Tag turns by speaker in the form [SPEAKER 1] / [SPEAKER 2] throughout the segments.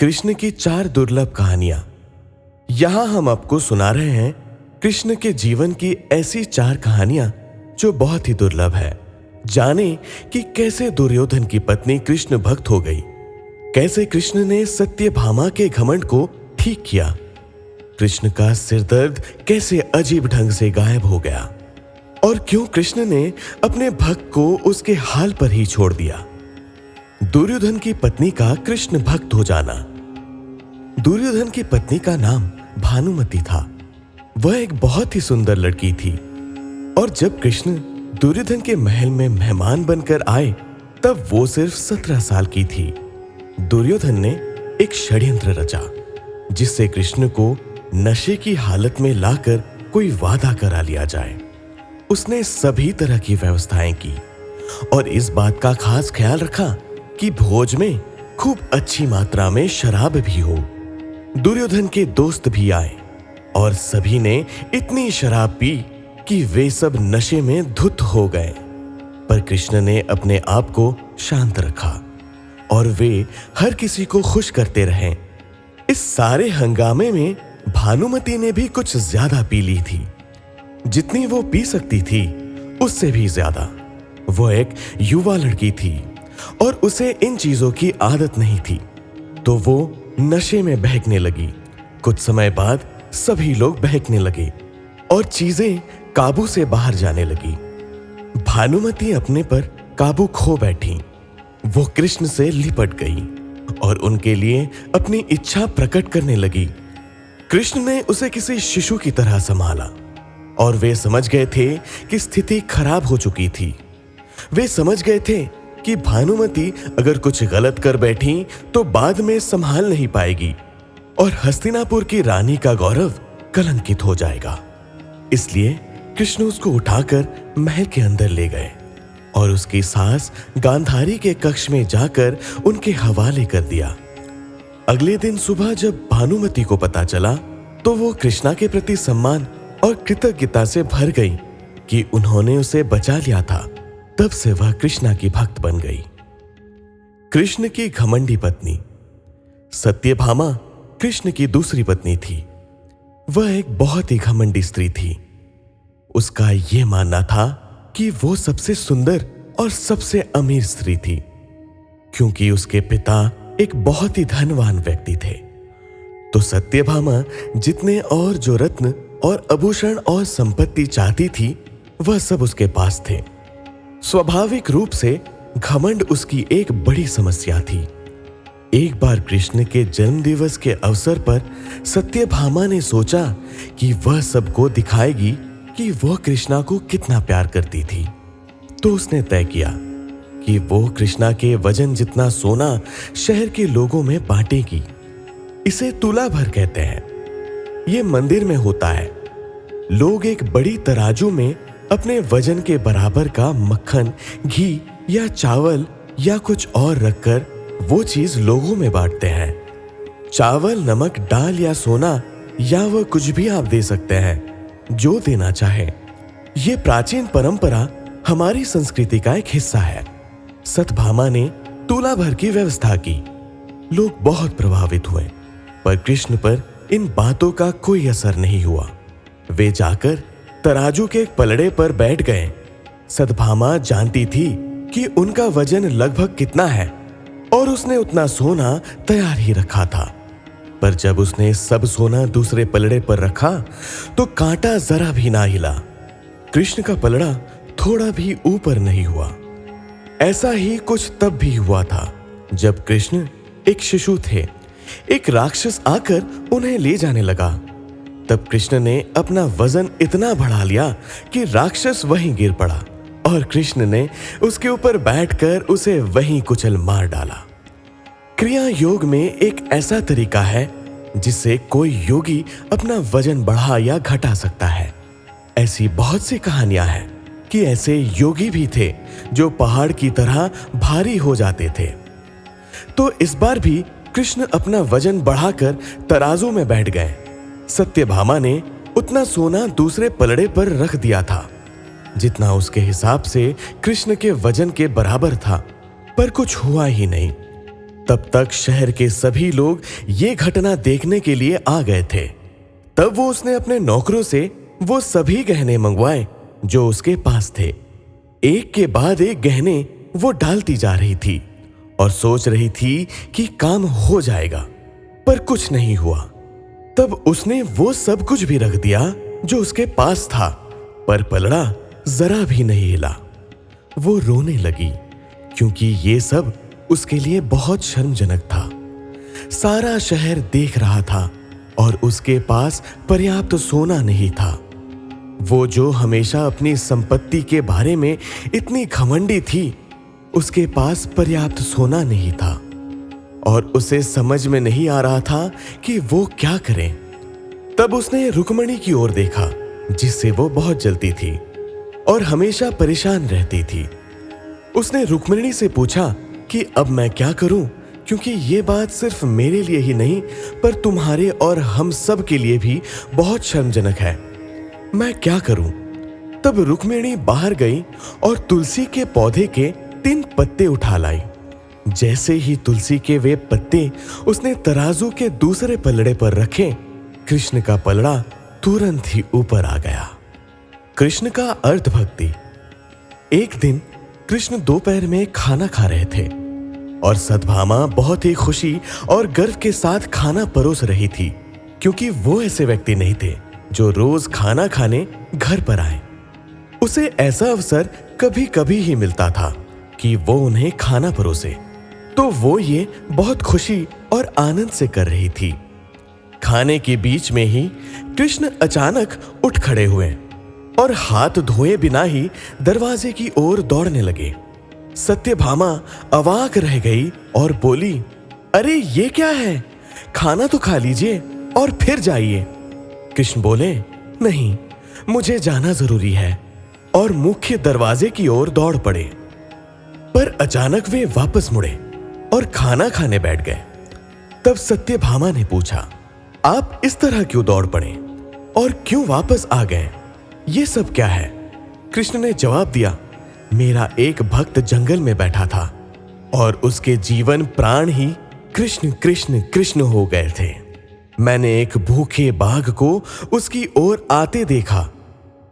[SPEAKER 1] कृष्ण की 4 दुर्लभ कहानियां। यहां हम आपको सुना रहे हैं कृष्ण के जीवन की ऐसी 4 कहानियां जो बहुत ही दुर्लभ है। जाने कि कैसे दुर्योधन की पत्नी कृष्ण भक्त हो गई, कैसे कृष्ण ने सत्यभामा के घमंड को ठीक किया, कृष्ण का सिरदर्द कैसे अजीब ढंग से गायब हो गया और क्यों कृष्ण ने अपने भक्त को उसके हाल पर ही छोड़ दिया। दुर्योधन की पत्नी का कृष्ण भक्त हो जाना। दुर्योधन की पत्नी का नाम भानुमति था। वह एक बहुत ही सुंदर लड़की थी और जब कृष्ण दुर्योधन के महल में मेहमान बनकर आए तब वो सिर्फ 17 साल की थी। दुर्योधन ने एक षड्यंत्र रचा जिससे कृष्ण को नशे की हालत में लाकर कोई वादा करा लिया जाए। उसने सभी तरह की व्यवस्थाएं की और इस बात का खास ख्याल रखा कि भोज में खूब अच्छी मात्रा में शराब भी हो। दुर्योधन के दोस्त भी आए और सभी ने इतनी शराब पी कि वे सब नशे में धुत हो गए, पर कृष्ण ने अपने आप को शांत रखा और वे हर किसी को खुश करते रहे। इस सारे हंगामे में भानुमति ने भी कुछ ज्यादा पी ली थी। जितनी वो पी सकती थी उससे भी ज्यादा। वो एक युवा लड़की थी और उसे इन चीजों की आदत नहीं थी, तो वो नशे में बहकने लगी। कुछ समय बाद सभी लोग बहकने लगे और चीजें काबू से बाहर जाने लगी। भानुमति अपने पर काबू खो बैठी। वो कृष्ण से लिपट गई और उनके लिए अपनी इच्छा प्रकट करने लगी। कृष्ण ने उसे किसी शिशु की तरह संभाला और वे समझ गए थे कि स्थिति खराब हो चुकी थी। वे समझ गए थे कि भानुमति अगर कुछ गलत कर बैठी तो बाद में संभाल नहीं पाएगी और हस्तिनापुर की रानी का गौरव कलंकित हो जाएगा। इसलिए कृष्ण उसको उठाकर महल के अंदर ले गए और उसकी सास गांधारी के कक्ष में जाकर उनके हवाले कर दिया। अगले दिन सुबह जब भानुमति को पता चला तो वो कृष्णा के प्रति सम्मान और कृतज्ञता से भर गई कि उन्होंने उसे बचा लिया था। तब से वह कृष्णा की भक्त बन गई। कृष्ण की घमंडी पत्नी सत्यभामा कृष्ण की दूसरी पत्नी थी। वह एक बहुत ही घमंडी स्त्री थी। उसका यह मानना था कि वो सबसे सुंदर और सबसे अमीर स्त्री थी, क्योंकि उसके पिता एक बहुत ही धनवान व्यक्ति थे। तो सत्यभामा जितने और जो रत्न और आभूषण और संपत्ति चाहती थी वह सब उसके पास थे। स्वाभाविक रूप से घमंड उसकी एक बड़ी समस्या थी। एक बार कृष्ण के जन्मदिवस के अवसर पर सत्यभामा ने सोचा कि वह सबको दिखाएगी कि वह कृष्णा को कितना प्यार करती थी। तो उसने तय किया कि वो कृष्णा के वजन जितना सोना शहर के लोगों में बांटेगी। इसे तुला भर कहते हैं। ये मंदिर में होता है। लोग एक बड़ी तराजू में अपने वजन के बराबर का मक्खन, घी या चावल या कुछ और रखकर वो चीज लोगों में बांटते हैं। चावल, नमक, दाल या सोना या वह कुछ भी आप दे सकते हैं जो देना चाहे। ये प्राचीन परंपरा हमारी संस्कृति का एक हिस्सा है। सत्यभामा ने तुला भर की व्यवस्था की। लोग बहुत प्रभावित हुए, पर कृष्ण पर इन बातों का कोई असर नहीं हुआ। वे जाकर तराजू के एक पलड़े पर बैठ गए। सत्यभामा जानती थी कि उनका वजन लगभग कितना है और उसने उतना सोना तैयार ही रखा था। पर जब उसने सब सोना दूसरे पलड़े पर रखा तो कांटा जरा भी ना हिला। कृष्ण का पलड़ा थोड़ा भी ऊपर नहीं हुआ। ऐसा ही कुछ तब भी हुआ था जब कृष्ण एक शिशु थे। एक राक्षस आकर उन्हें ले जाने लगा। तब कृष्ण ने अपना वजन इतना बढ़ा लिया कि राक्षस वहीं गिर पड़ा और कृष्ण ने उसके ऊपर बैठकर उसे वहीं कुचल मार डाला। क्रिया योग में एक ऐसा तरीका है जिससे कोई योगी अपना वजन बढ़ा या घटा सकता है। ऐसी बहुत सी कहानियां हैं कि ऐसे योगी भी थे जो पहाड़ की तरह भारी हो जाते थे। तो इस बार भी कृष्ण अपना वजन बढ़ाकर तराजू में बैठ गए। सत्यभामा ने उतना सोना दूसरे पलड़े पर रख दिया था जितना उसके हिसाब से कृष्ण के वजन के बराबर था, पर कुछ हुआ ही नहीं। तब तक शहर के सभी लोग ये घटना देखने के लिए आ गए थे। तब उसने अपने नौकरों से वो सभी गहने मंगवाए जो उसके पास थे। एक के बाद एक गहने वो डालती जा रही थी और सोच रही थी कि काम हो जाएगा, पर कुछ नहीं हुआ। तब उसने वो सब कुछ भी रख दिया जो उसके पास था, पर पलड़ा जरा भी नहीं हिला। वो रोने लगी क्योंकि ये सब उसके लिए बहुत शर्मजनक था। सारा शहर देख रहा था और उसके पास पर्याप्त सोना नहीं था। वो जो हमेशा अपनी संपत्ति के बारे में इतनी घमंडी थी, उसके पास पर्याप्त सोना नहीं था और उसे समझ में नहीं आ रहा था कि वो क्या करे। तब उसने रुक्मिणी की ओर देखा, जिससे वो बहुत जलती थी और हमेशा परेशान रहती थी। उसने रुक्मिणी से पूछा कि अब मैं क्या करूं, क्योंकि ये बात सिर्फ मेरे लिए ही नहीं पर तुम्हारे और हम सब के लिए भी बहुत शर्मजनक है। मैं क्या करूं? तब रुक्मिणी बाहर गई और तुलसी के पौधे के 3 पत्ते उठा लाई। जैसे ही तुलसी के वे पत्ते उसने तराजू के दूसरे पलड़े पर रखे, कृष्ण का पलड़ा तुरंत ही ऊपर आ गया। कृष्ण का अर्थ भक्ति। एक दिन कृष्ण दोपहर में खाना खा रहे थे और सत्यभामा बहुत ही खुशी और गर्व के साथ खाना परोस रही थी, क्योंकि वो ऐसे व्यक्ति नहीं थे जो रोज खाना खाने घर पर आए। उसे ऐसा अवसर कभी कभी ही मिलता था कि वो उन्हें खाना परोसे, तो वो ये बहुत खुशी और आनंद से कर रही थी। खाने के बीच में ही कृष्ण अचानक उठ खड़े हुए और हाथ धोए बिना ही दरवाजे की ओर दौड़ने लगे। सत्यभामा अवाक रह गई और बोली, अरे ये क्या है? खाना तो खा लीजिए और फिर जाइए। कृष्ण बोले, नहीं, मुझे जाना जरूरी है, और मुख्य दरवाजे की ओर दौड़ पड़े। पर अचानक वे वापस मुड़े और खाना खाने बैठ गए। तब सत्यभामा ने पूछा, आप इस तरह क्यों दौड़ पड़े और क्यों वापस आ गए? ये सब क्या है? कृष्ण ने जवाब दिया, मेरा एक भक्त जंगल में बैठा था और उसके जीवन प्राण ही कृष्ण कृष्ण कृष्ण हो गए थे। मैंने एक भूखे बाघ को उसकी ओर आते देखा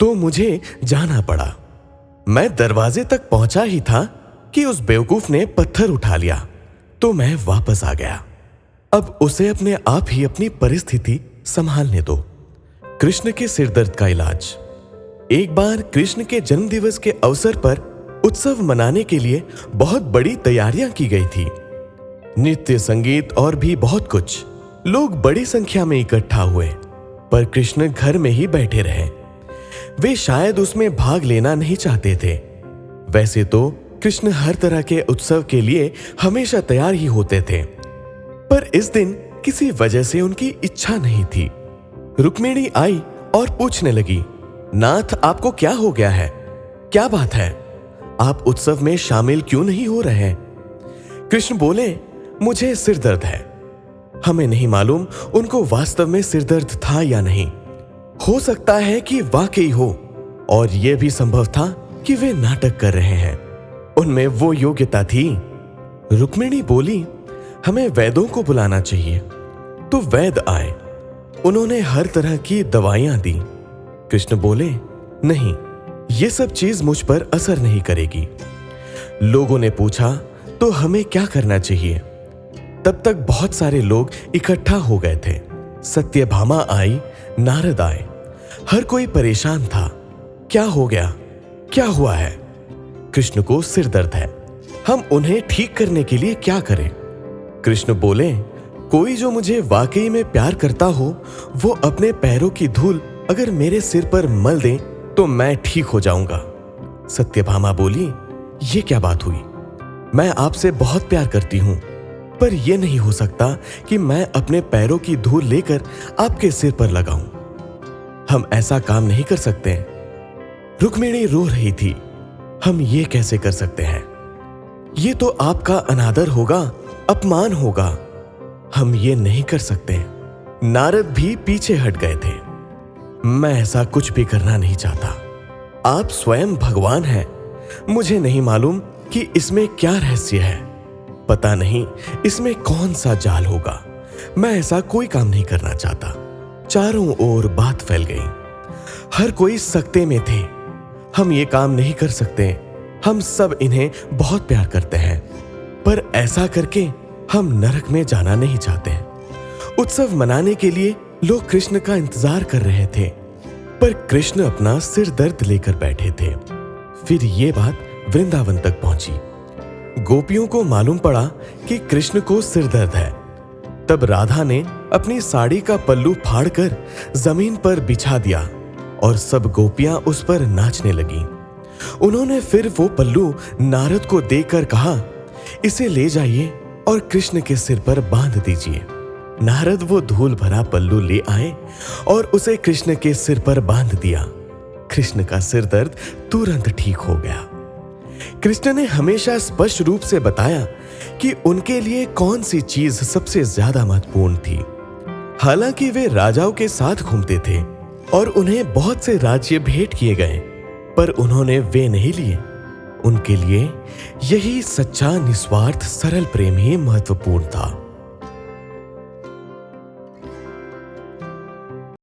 [SPEAKER 1] तो मुझे जाना पड़ा। मैं दरवाजे तक पहुंचा ही था कि उस बेवकूफ ने पत्थर उठा लिया, तो मैं वापस आ गया। अब उसे अपने आप ही अपनी परिस्थिति संभालने दो। कृष्ण के सिरदर्द का इलाज। एक बार कृष्ण के जन्मदिवस के अवसर पर उत्सव मनाने के लिए बहुत बड़ी तैयारियां की गई थी। नृत्य, संगीत और भी बहुत कुछ। लोग बड़ी संख्या में इकट्ठा हुए, पर कृष्ण घर में ही बैठे रहे। वे शायद उसमें भाग लेना नहीं चाहते थे। वैसे तो कृष्ण हर तरह के उत्सव के लिए हमेशा तैयार ही होते थे, पर इस दिन किसी वजह से उनकी इच्छा नहीं थी। रुक्मिणी आई और पूछने लगी, नाथ, आपको क्या हो गया है? क्या बात है? आप उत्सव में शामिल क्यों नहीं हो रहे? कृष्ण बोले, मुझे सिर दर्द है। हमें नहीं मालूम उनको वास्तव में सिर दर्द था या नहीं। हो सकता है कि वाकई हो, और यह भी संभव था कि वे नाटक कर रहे हैं। उनमें वो योग्यता थी। रुक्मिणी बोली, हमें वैद्यों को बुलाना चाहिए। तो वैद्य आए। उन्होंने हर तरह की दवाइयां दी। कृष्ण बोले, नहीं, ये सब चीज मुझ पर असर नहीं करेगी। लोगों ने पूछा, तो हमें क्या करना चाहिए? तब तक बहुत सारे लोग इकट्ठा हो गए थे। सत्यभामा आई, नारद आए। हर कोई परेशान था। क्या हो गया? क्या हुआ है? कृष्ण को सिर दर्द है। हम उन्हें ठीक करने के लिए क्या करें? कृष्ण बोले, कोई जो मुझे वाकई में प्यार करता हो, वो अपने पैरों की धूल अगर मेरे सिर पर मल दे तो मैं ठीक हो जाऊंगा। सत्यभामा बोली, ये क्या बात हुई? मैं आपसे बहुत प्यार करती हूं, पर यह नहीं हो सकता कि मैं अपने पैरों की धूल लेकर आपके सिर पर लगाऊं। हम ऐसा काम नहीं कर सकते। रुक्मिणी रो रही थी। हम ये कैसे कर सकते हैं? ये तो आपका अनादर होगा, अपमान होगा। हम ये नहीं कर सकते। नारद भी पीछे हट गए थे। मैं ऐसा कुछ भी करना नहीं चाहता। आप स्वयं भगवान हैं। मुझे नहीं मालूम कि इसमें क्या रहस्य है, पता नहीं इसमें कौन सा जाल होगा। मैं ऐसा कोई काम नहीं करना चाहता। चारों ओर बात फैल गई। हर कोई सकते में थे। हम ये काम नहीं कर सकते। हम सब इन्हें बहुत प्यार करते हैं, पर ऐसा करके हम नरक में जाना नहीं चाहते। उत्सव मनाने के लिए लोग कृष्ण का इंतजार कर रहे थे, पर कृष्ण अपना सिर दर्द लेकर बैठे थे। फिर ये बात वृंदावन तक पहुंची। गोपियों को मालूम पड़ा कि कृष्ण को सिर दर्द है। तब राधा ने अपनी साड़ी का पल्लू फाड़कर जमीन पर बिछा दिया और सब गोपियां उस पर नाचने लगीं। उन्होंने फिर वो पल्लू नारद को देकर कहा, इसे ले जाइए और कृष्ण के सिर पर बांध दीजिए। नारद वो धूल भरा पल्लू ले आए और उसे कृष्ण के सिर पर बांध दिया। कृष्ण का सिर दर्द तुरंत ठीक हो गया। कृष्ण ने हमेशा स्पष्ट रूप से बताया कि उनके लिए कौन सी चीज सबसे ज्यादा महत्वपूर्ण थी। हालांकि वे राजाओं के साथ घूमते थे और उन्हें बहुत से राज्य भेंट किए गए, पर उन्होंने वे नहीं लिए। उनके लिए यही सच्चा निस्वार्थ सरल प्रेम ही महत्वपूर्ण था।